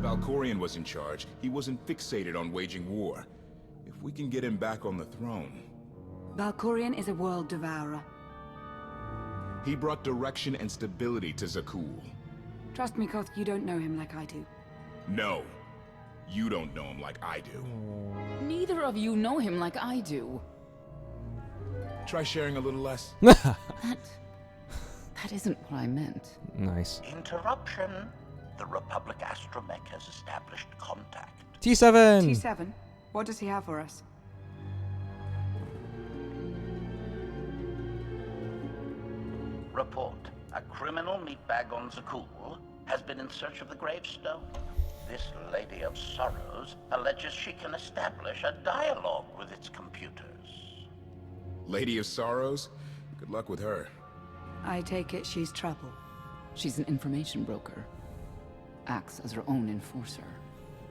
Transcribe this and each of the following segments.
Valkorion was in charge, he wasn't fixated on waging war. If we can get him back on the throne... Valkorion is a world devourer. He brought direction and stability to Zakul. Trust me, Koth, you don't know him like I do. No. You don't know him like I do. Neither of you know him like I do. Try sharing a little less. That isn't what I meant. Nice. Interruption. The Republic astromech has established contact. T7! T7? What does he have for us? Report. A criminal meatbag on Zakul has been in search of the gravestone. This Lady of Sorrows alleges she can establish a dialogue with its computers. Lady of Sorrows? Good luck with her. I take it she's trouble. She's an information broker. Acts as her own enforcer.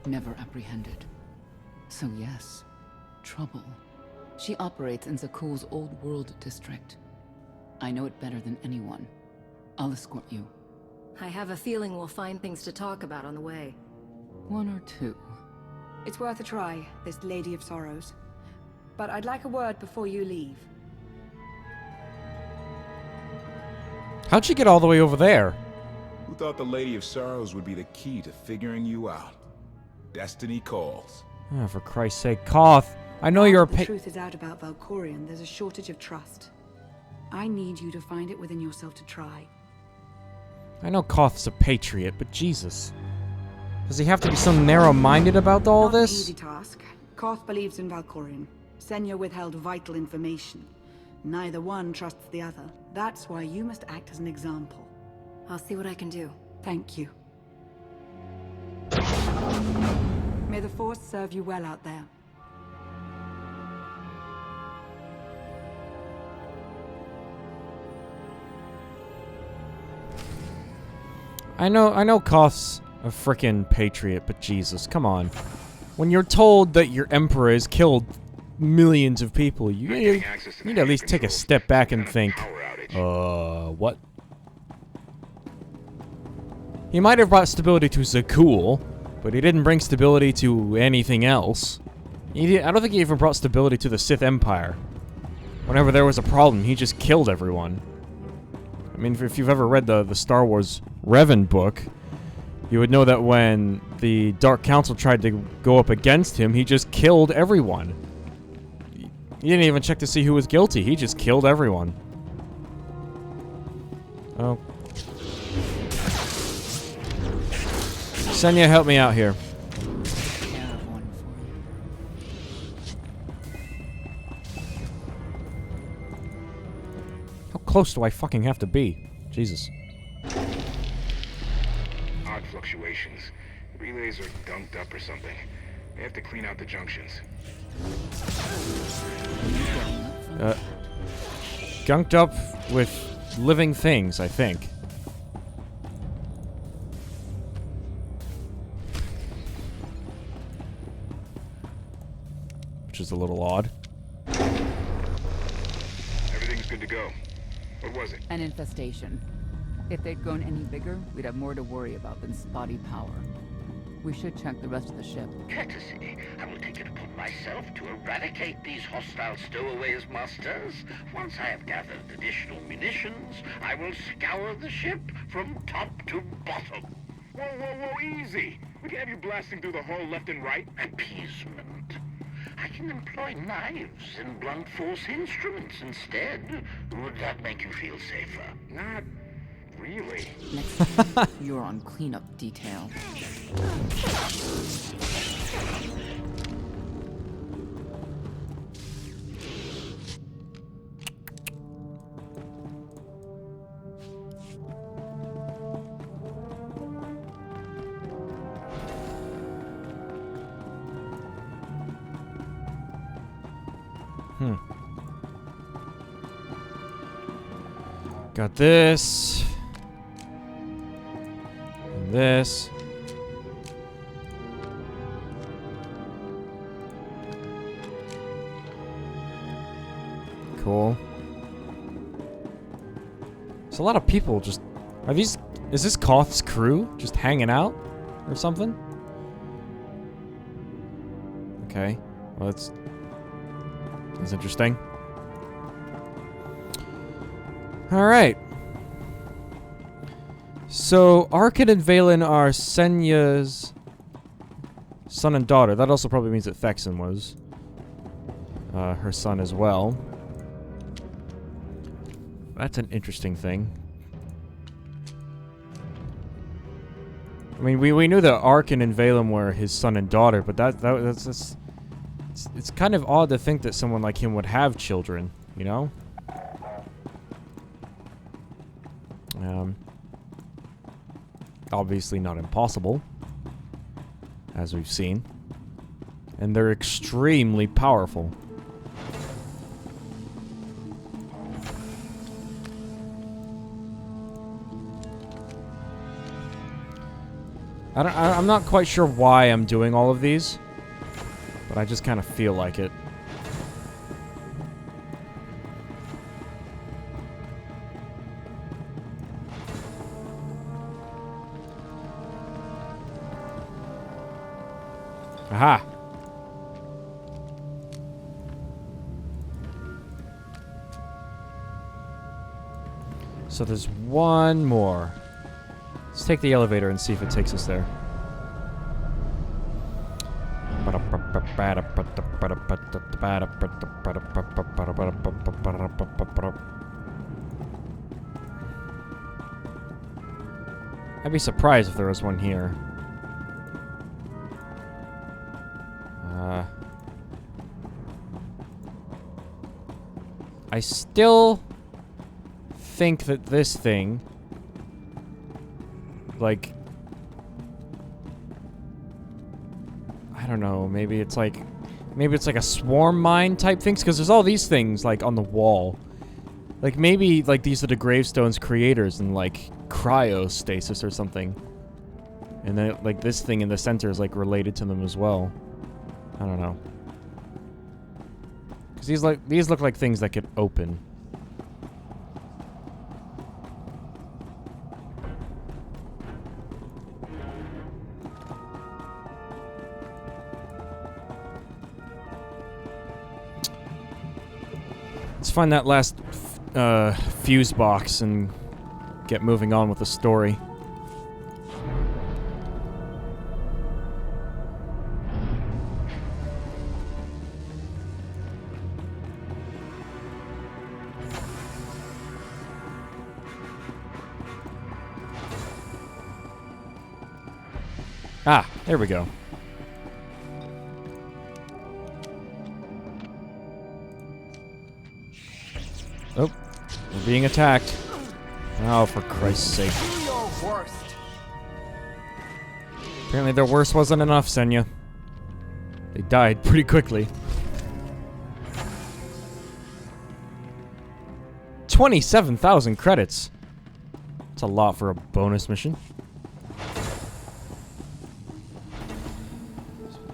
Never apprehended. So yes, trouble. She operates in Zakul's old world district. I know it better than anyone. I'll escort you. I have a feeling we'll find things to talk about on the way. One or two. It's worth a try, this Lady of Sorrows. But I'd like a word before you leave. How'd she get all the way over there? Who thought the Lady of Sorrows would be the key to figuring you out? Destiny calls. Oh, for Christ's sake, Koth. I know you're a The truth is out about Valkorion. There's a shortage of trust. I need you to find it within yourself to try. I know Koth's a patriot, but Jesus. Does he have to be so narrow-minded about all Not an this? easy task. Koth believes in Valkorion. Senya withheld vital information. Neither one trusts the other. That's why you must act as an example. I'll see what I can do. Thank you. May the Force serve you well out there. I know Koth's a frickin' patriot, but Jesus, come on. When you're told that your emperor has killed millions of people, you need to at least take a step back and think, what? He might have brought stability to Zakul, but he didn't bring stability to anything else. I don't think he even brought stability to the Sith Empire. Whenever there was a problem, he just killed everyone. I mean, if you've ever read the Star Wars Revan book, you would know that when the Dark Council tried to go up against him, he just killed everyone. He didn't even check to see who was guilty. He just killed everyone. Oh. Senya, help me out here. How close do I fucking have to be? Jesus. Odd fluctuations. Relays are gunked up or something. They have to clean out the junctions. Gunked up with living things, I think. Which is a little odd. Everything's good to go. What was it? An infestation. If they'd grown any bigger, we'd have more to worry about than spotty power. We should check the rest of the ship. Courtesy. I will take it upon myself to eradicate these hostile stowaways, masters. Once I have gathered additional munitions, I will scour the ship from top to bottom. Whoa, whoa, whoa, easy! We can have you blasting through the hull left and right. Appeasement. I can employ knives and blunt force instruments instead. Would that make you feel safer? Not really. Next time, you're on cleanup detail. Got this. And this. Cool. There's a lot of people just... Is this Koth's crew just hanging out? Or something? Okay. Well, that's interesting. Alright. So, Arkin and Valen are Senya's son and daughter. That also probably means that Thexan was her son as well. That's an interesting thing. I mean, we knew that Arkin and Valen were his son and daughter, but that's it's kind of odd to think that someone like him would have children, you know? Obviously not impossible, as we've seen. And they're extremely powerful. I'm not quite sure why I'm doing all of these, but I just kind of feel like it. Aha! So there's one more. Let's take the elevator and see if it takes us there. I'd be surprised if there was one here. I still think that this thing, like, I don't know, maybe it's like a swarm mine type things, because there's all these things like on the wall. Like maybe like these are the gravestone's creators and like cryostasis or something. And then like this thing in the center is like related to them as well. I don't know. Cuz these look like things that could open. Let's find that last fuse box and get moving on with the story. Ah, there we go. Oh, we're being attacked. Oh, for Christ's sake. Apparently their worst wasn't enough, Senya. They died pretty quickly. 27,000 credits. That's a lot for a bonus mission.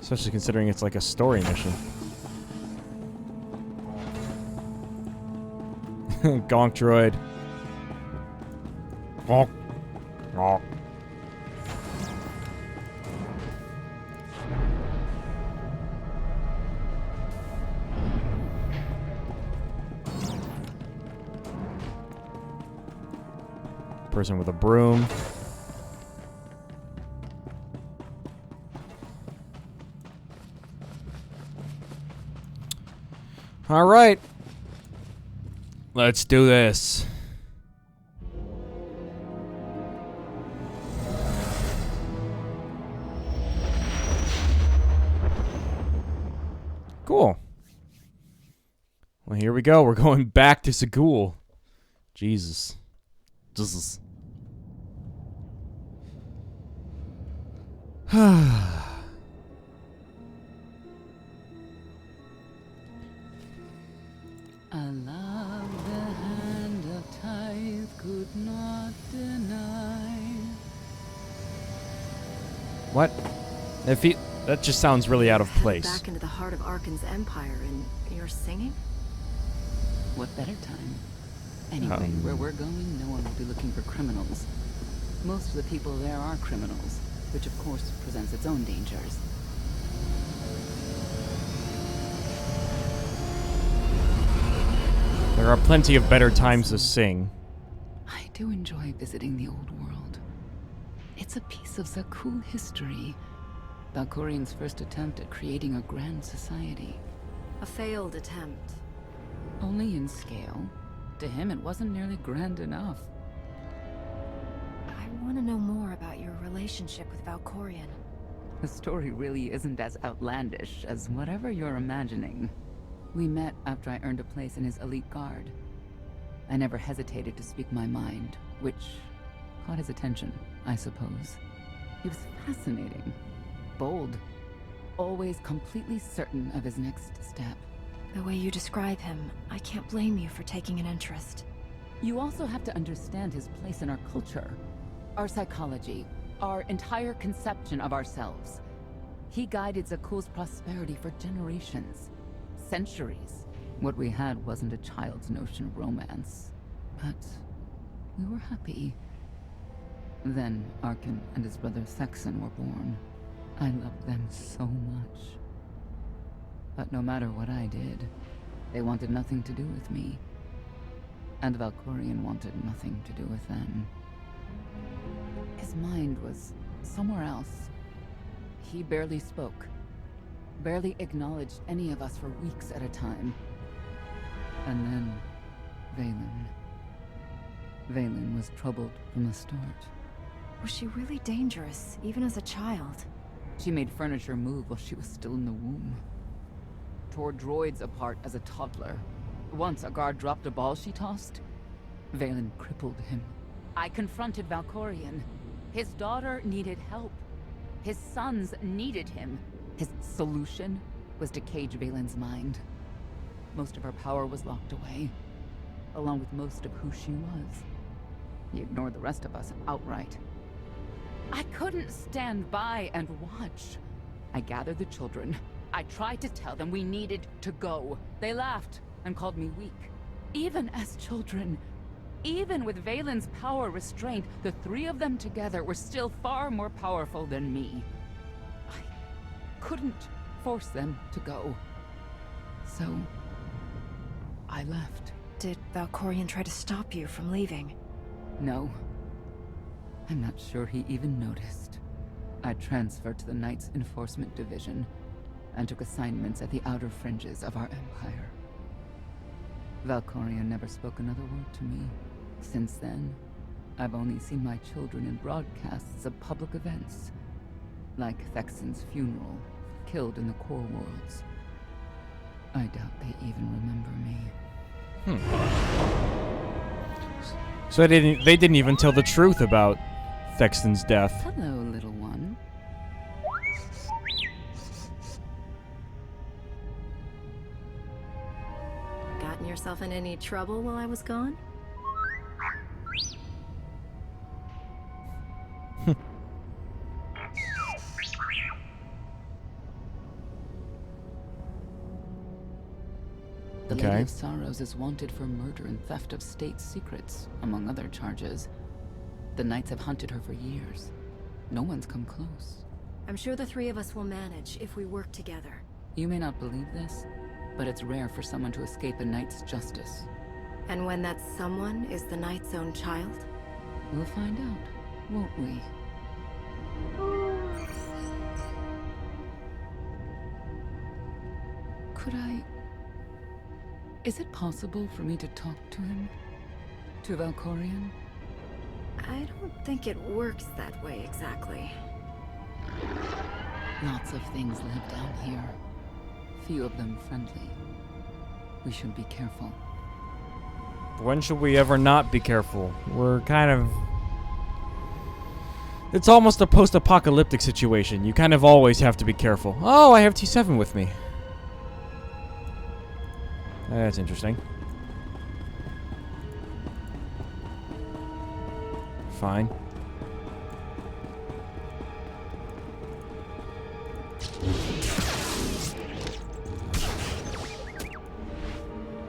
Especially considering it's like a story mission. Gonk droid. Gonk. Gonk. Person with a broom. All right. Let's do this. Cool. Well, here we go. We're going back to Sagul. Jesus. Jesus. I love the hand of tithe could not deny. What? That just sounds really out of place. Back into the heart of Arkin's empire, and you're singing? What better time? Anyway, where we're going, no one will be looking for criminals. Most of the people there are criminals, which of course presents its own dangers. There are plenty of better times to sing. I do enjoy visiting the old world. It's a piece of Zakul history. Valkorian's first attempt at creating a grand society. A failed attempt. Only in scale. To him, it wasn't nearly grand enough. I want to know more about your relationship with Valkorian. The story really isn't as outlandish as whatever you're imagining. We met after I earned a place in his elite guard. I never hesitated to speak my mind, which caught his attention, I suppose. He was fascinating, bold, always completely certain of his next step. The way you describe him, I can't blame you for taking an interest. You also have to understand his place in our culture, our psychology, our entire conception of ourselves. He guided Zakul's prosperity for generations, centuries. What we had wasn't a child's notion of romance, but we were happy. Then Arkin and his brother Thexan were born. I loved them so much. But no matter what I did, they wanted nothing to do with me. And Valkorian wanted nothing to do with them. His mind was somewhere else. He barely spoke, barely acknowledged any of us for weeks at a time. And then, Valen was troubled from the start. Was she really dangerous, even as a child? She made furniture move while she was still in the womb. Tore droids apart as a toddler. Once a guard dropped a ball she tossed. Valen crippled him. I confronted Valkorian. His daughter needed help. His sons needed him. His solution was to cage Valen's mind. Most of her power was locked away, along with most of who she was. He ignored the rest of us outright. I couldn't stand by and watch. I gathered the children. I tried to tell them we needed to go. They laughed and called me weak. Even as children, even with Valen's power restrained, the three of them together were still far more powerful than me. I couldn't force them to go. So, I left. Did Valkorian try to stop you from leaving? No. I'm not sure he even noticed. I transferred to the Knights Enforcement Division and took assignments at the outer fringes of our empire. Valkorian never spoke another word to me. Since then, I've only seen my children in broadcasts of public events, like Thexan's funeral, killed in the Core Worlds. I doubt they even remember me. So they didn't even tell the truth about Thexan's death. Hello, little one. Gotten yourself in any trouble while I was gone? The Okay. Lady of Sorrows is wanted for murder and theft of state secrets, among other charges. The Knights have hunted her for years. No one's come close. I'm sure the three of us will manage if we work together. You may not believe this, but it's rare for someone to escape a Knight's justice. And when that someone is the Knight's own child? We'll find out, won't we? Could I... Is it possible for me to talk to him? To Valkorian? I don't think it works that way exactly. Lots of things live down here. Few of them friendly. We should be careful. When should we ever not be careful? We're kind of... It's almost a post-apocalyptic situation. You kind of always have to be careful. Oh, I have T7 with me. That's interesting. Fine.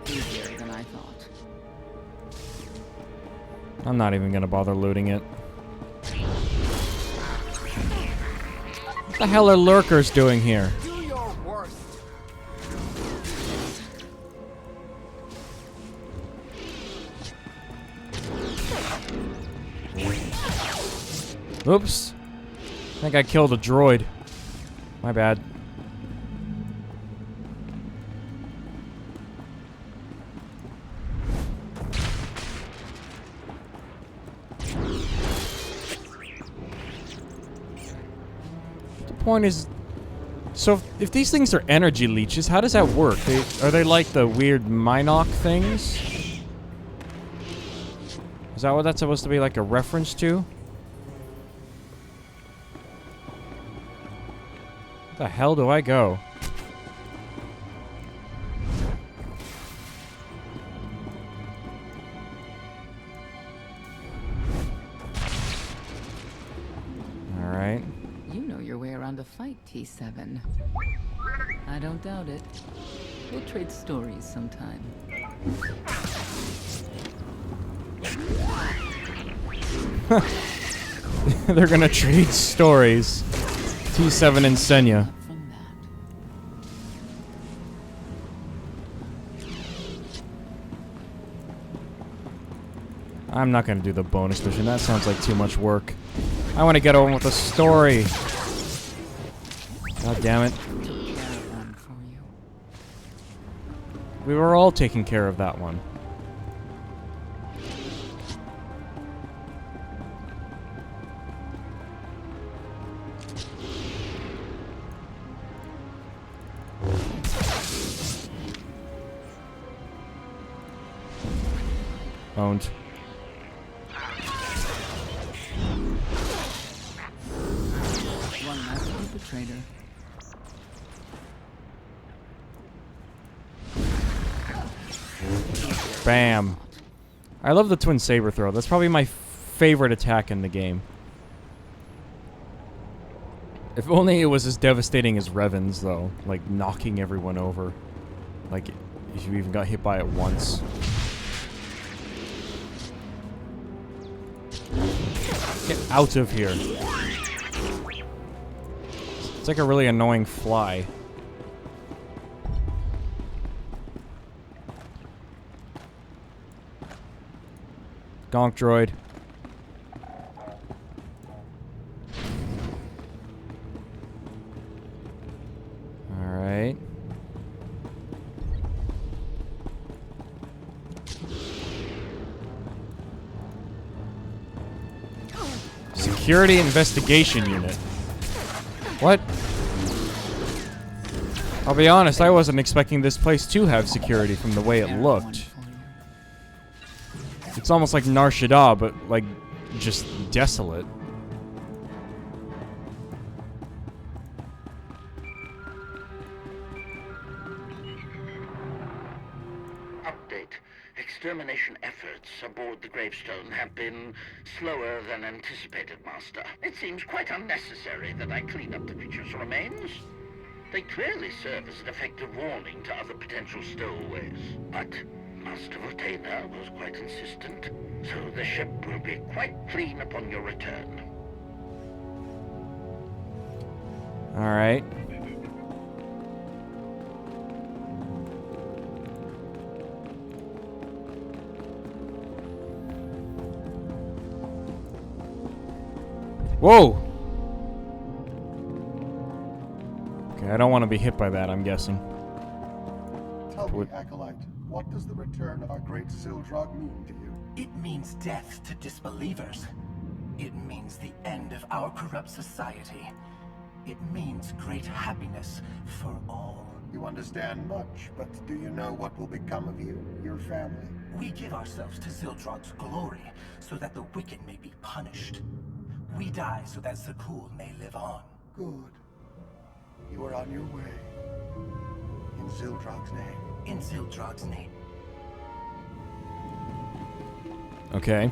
Easier than I thought. I'm not even gonna bother looting it. What the hell are lurkers doing here? Oops. I think I killed a droid. My bad. The point is... So, if these things are energy leeches, how does that work? Are they like the weird Minoc things? Is that what that's supposed to be like a reference to? Where the hell do I go? Alright. You know your way around a fight, T7. I don't doubt it. We'll trade stories sometime. They're gonna trade stories. T7 and Senya. From that. I'm not gonna do the bonus mission. That sounds like too much work. I want to get on with the story. God damn it. Took care of one for you. We were all taking care of that one. Owned. One last perpetrator. Bam. I love the twin saber throw. That's probably my favorite attack in the game. If only it was as devastating as Revan's, though. Like, knocking everyone over. Like, if you even got hit by it once. Get out of here. It's like a really annoying fly. Gonk droid. Alright. Security Investigation Unit. What? I'll be honest, I wasn't expecting this place to have security from the way it looked. It's almost like Nar Shaddaa, but, like, just desolate. Update. Extermination efforts aboard the gravestone have been slower than anticipated, Master. It seems quite unnecessary that I clean up the creature's remains. They clearly serve as an effective warning to other potential stowaways. But Master Votena was quite insistent, so the ship will be quite clean upon your return. Alright. Whoa! Okay, I don't want to be hit by that, I'm guessing. Tell me, Acolyte, what does the return of our great Zildrog mean to you? It means death to disbelievers. It means the end of our corrupt society. It means great happiness for all. You understand much, but do you know what will become of you, your family? We give ourselves to Zildrog's glory, so that the wicked may be punished. We die so that Zakul may live on. Good. You are on your way. In Zildrog's name. In Zildrog's name. Okay.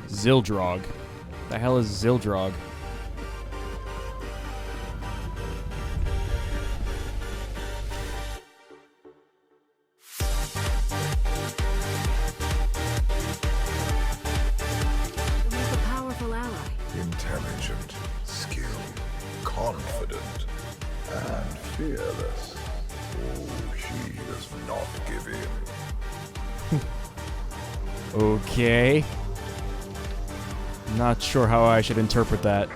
Zildrog. The hell is Zildrog? He's a powerful ally. Intelligent, skilled, confident, and fearless. Oh, she does not give in. Okay. Not sure how I should interpret that.